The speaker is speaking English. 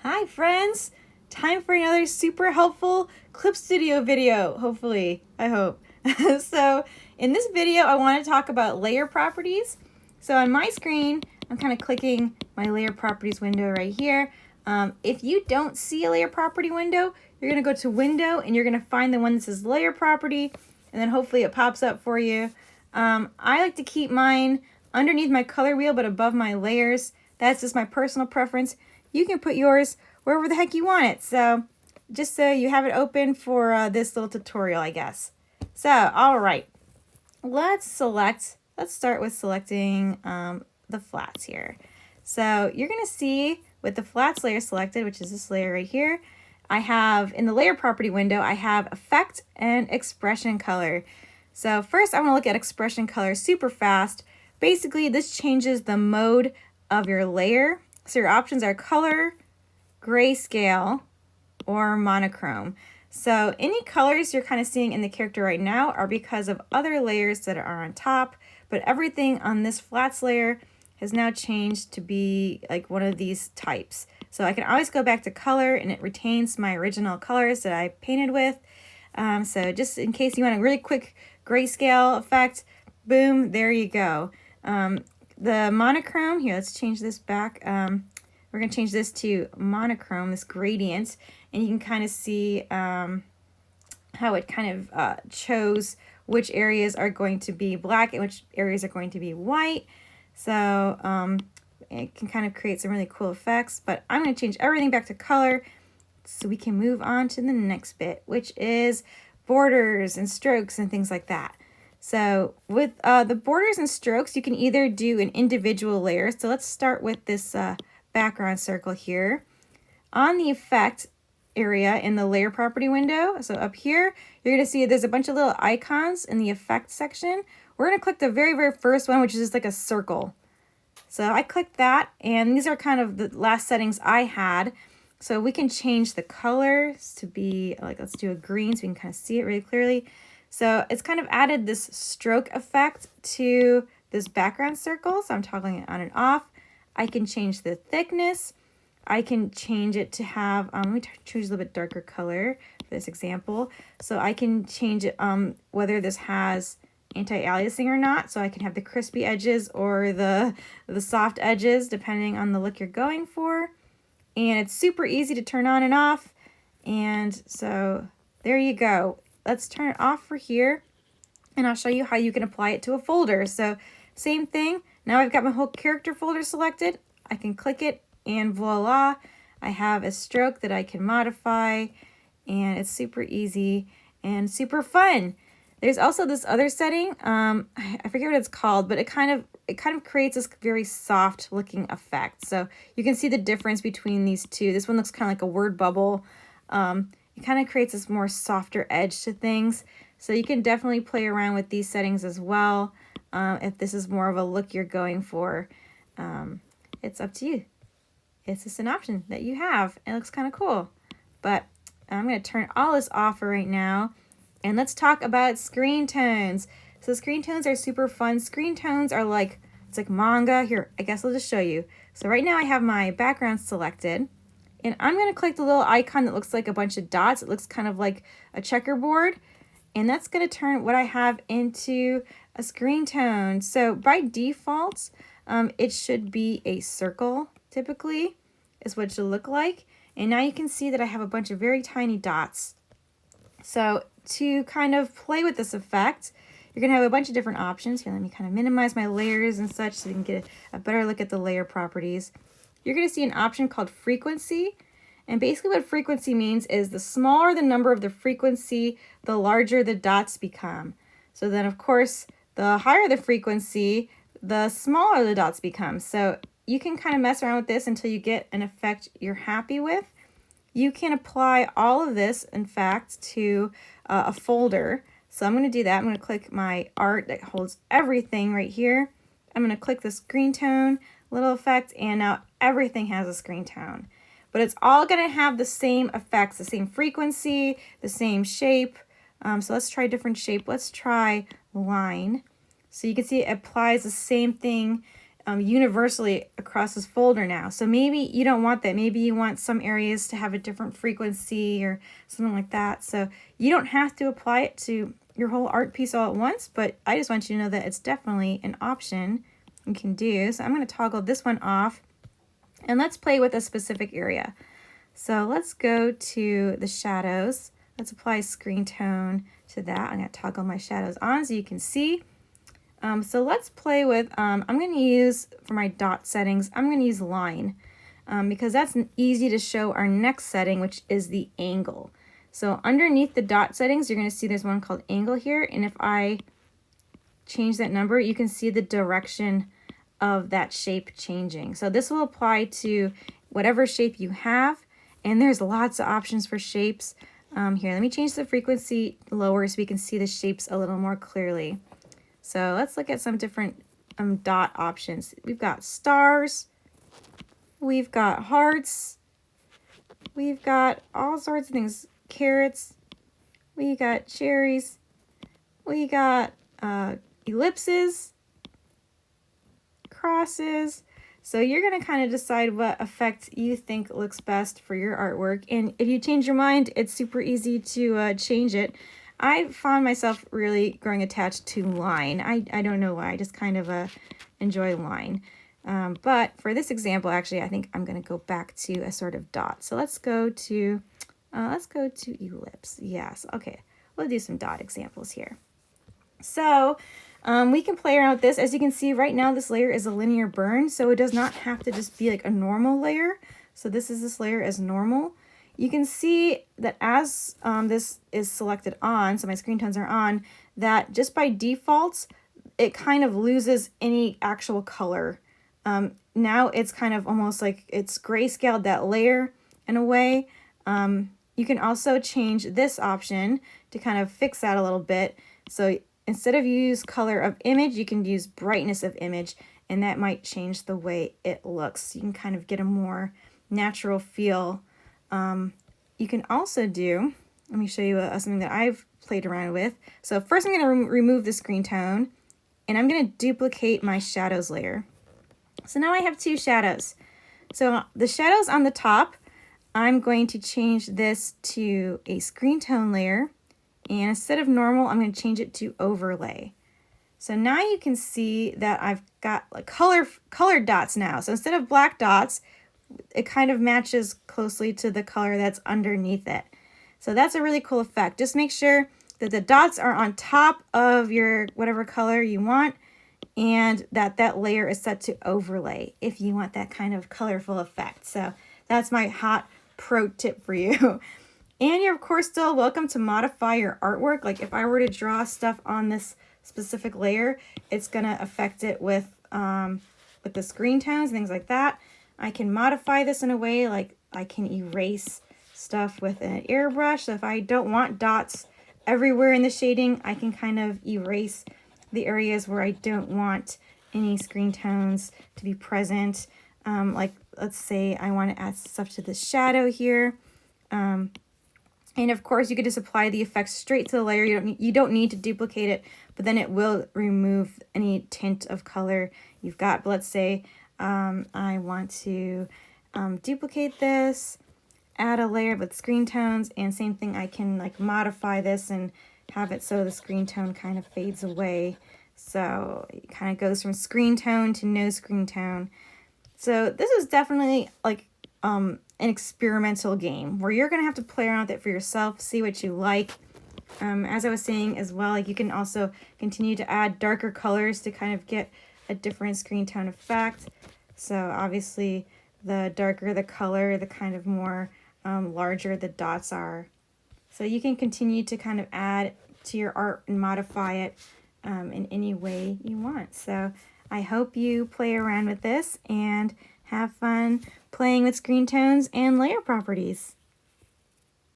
Hi friends! Time for another super helpful Clip Studio video, hopefully, I hope. So in this video I want to talk about layer properties. So on my screen I'm kind of clicking my layer properties window right here. If you don't see a layer property window, you're going to go to window and you're going to find the one that says layer property, and then hopefully it pops up for you. I like to keep mine underneath my color wheel but above my layers. That's just my personal preference. You can put yours wherever the heck you want it. So just so you have it open for this little tutorial, I guess. So, all right, let's start with selecting the flats here. So you're going to see with the flats layer selected, which is this layer right here, I have in the layer property window, I have effect and expression color. So first I want to look at expression color super fast. Basically, this changes the mode of your layer. So your options are color, grayscale, or monochrome. So any colors you're kind of seeing in the character right now are because of other layers that are on top, but everything on this flats layer has now changed to be like one of these types. So I can always go back to color and it retains my original colors that I painted with. So just in case you want a really quick grayscale effect, boom, there you go. The monochrome, here, let's change this back. We're going to change this to monochrome, this gradient, and you can kind of see how it kind of chose which areas are going to be black and which areas are going to be white. So it can kind of create some really cool effects, but I'm going to change everything back to color so we can move on to the next bit, which is borders and strokes and things like that. So with the borders and strokes, you can either do an individual layer. So let's start with this background circle here. On the effect area in the layer property window, so up here, you're going to see there's a bunch of little icons in the effect section. We're going to click the very, very first one, which is just like a circle. So I clicked that, and these are kind of the last settings I had. So we can change the colors to be like, let's do a green so we can kind of see it really clearly. So it's kind of added this stroke effect to this background circle. So I'm toggling it on and off. I can change the thickness. I can change it to have, let me choose a little bit darker color for this example. So I can change it whether this has anti-aliasing or not. So I can have the crispy edges or the soft edges depending on the look you're going for. And it's super easy to turn on and off. And so there you go. Let's turn it off for here, and I'll show you how you can apply it to a folder. So same thing. Now I've got my whole character folder selected. I can click it and voila, I have a stroke that I can modify, and it's super easy and super fun. There's also this other setting. I forget what it's called, but it kind of creates this very soft looking effect. So you can see the difference between these two. This one looks kind of like a word bubble. It kind of creates this more softer edge to things. So you can definitely play around with these settings as well. If this is more of a look you're going for, it's up to you. It's just an option that you have. It looks kind of cool. But I'm going to turn all this off for right now. And let's talk about screen tones. So screen tones are super fun. Screen tones are like, it's like manga. Here, I guess I'll just show you. So right now I have my background selected. And I'm going to click the little icon that looks like a bunch of dots. It looks kind of like a checkerboard. And that's going to turn what I have into a screen tone. So by default, it should be a circle, typically, is what it should look like. And now you can see that I have a bunch of very tiny dots. So to kind of play with this effect, you're going to have a bunch of different options. Here, let me kind of minimize my layers and such so you can get a better look at the layer properties. You're going to see an option called frequency. And basically what frequency means is the smaller the number of the frequency, the larger the dots become. So then, of course, the higher the frequency, the smaller the dots become. So you can kind of mess around with this until you get an effect you're happy with. You can apply all of this, in fact, to a folder. So I'm going to do that. I'm going to click my art that holds everything right here. I'm going to click the screen tone little effect, and now everything has a screen tone. But it's all going to have the same effects, the same frequency, the same shape. So let's try a different shape. Let's try line. So you can see it applies the same thing universally across this folder now. So maybe you don't want that. Maybe you want some areas to have a different frequency or something like that. So you don't have to apply it to your whole art piece all at once, but I just want you to know that it's definitely an option you can do. So I'm going to toggle this one off, and let's play with a specific area. So let's go to the shadows. Let's apply screen tone to that. I'm going to toggle my shadows on so you can see. So let's play with, I'm going to use, for my dot settings, I'm going to use line because that's easy to show our next setting, which is the angle. So underneath the dot settings, you're going to see there's one called angle here. And if I change that number, you can see the direction of that shape changing. So this will apply to whatever shape you have. And there's lots of options for shapes. Here, let me change the frequency lower so we can see the shapes a little more clearly. So let's look at some different dot options. We've got stars, we've got hearts, we've got all sorts of things, carrots, we got cherries, we got ellipses, crosses. So you're going to kind of decide what effect you think looks best for your artwork. And if you change your mind, it's super easy to change it. I found myself really growing attached to line. I don't know why. I just kind of enjoy line. But for this example, actually, I think I'm going to go back to a sort of dot. So let's go to ellipse. Yes. Okay. We'll do some dot examples here. So we can play around with this. As you can see right now, this layer is a linear burn, so it does not have to just be like a normal layer. So this layer as normal. You can see that as this is selected on, so my screen tones are on, that just by default, it kind of loses any actual color. Now it's kind of almost like it's grayscaled that layer in a way. You can also change this option to kind of fix that a little bit. So instead of use color of image, you can use brightness of image, and that might change the way it looks. You can kind of get a more natural feel. You can also do, let me show you something that I've played around with. So first I'm going to remove the screen tone, and I'm going to duplicate my shadows layer. So now I have two shadows. So the shadows on the top, I'm going to change this to a screen tone layer, and instead of normal, I'm going to change it to overlay. So now you can see that I've got like colored dots now. So instead of black dots, it kind of matches closely to the color that's underneath it. So that's a really cool effect. Just make sure that the dots are on top of your whatever color you want, and that layer is set to overlay if you want that kind of colorful effect. So that's my hot pro tip for you. And you're of course still welcome to modify your artwork. Like if I were to draw stuff on this specific layer, it's gonna affect it with the screen tones and things like that. I can modify this in a way like I can erase stuff with an airbrush. So if I don't want dots everywhere in the shading, I can kind of erase the areas where I don't want any screen tones to be present. Like let's say I want to add stuff to the shadow here. And of course you could just apply the effect straight to the layer. You don't need to duplicate it, but then it will remove any tint of color you've got. But let's say I want to duplicate this, add a layer with screen tones, and same thing, I can like modify this and have it so the screen tone kind of fades away. So it kind of goes from screen tone to no screen tone. So this is definitely like an experimental game where you're gonna have to play around with it for yourself, see what you like. As I was saying as well, like you can also continue to add darker colors to kind of get a different screen tone effect. So obviously the darker the color, the kind of more larger the dots are. So you can continue to kind of add to your art and modify it in any way you want. So I hope you play around with this and have fun playing with screen tones and layer properties.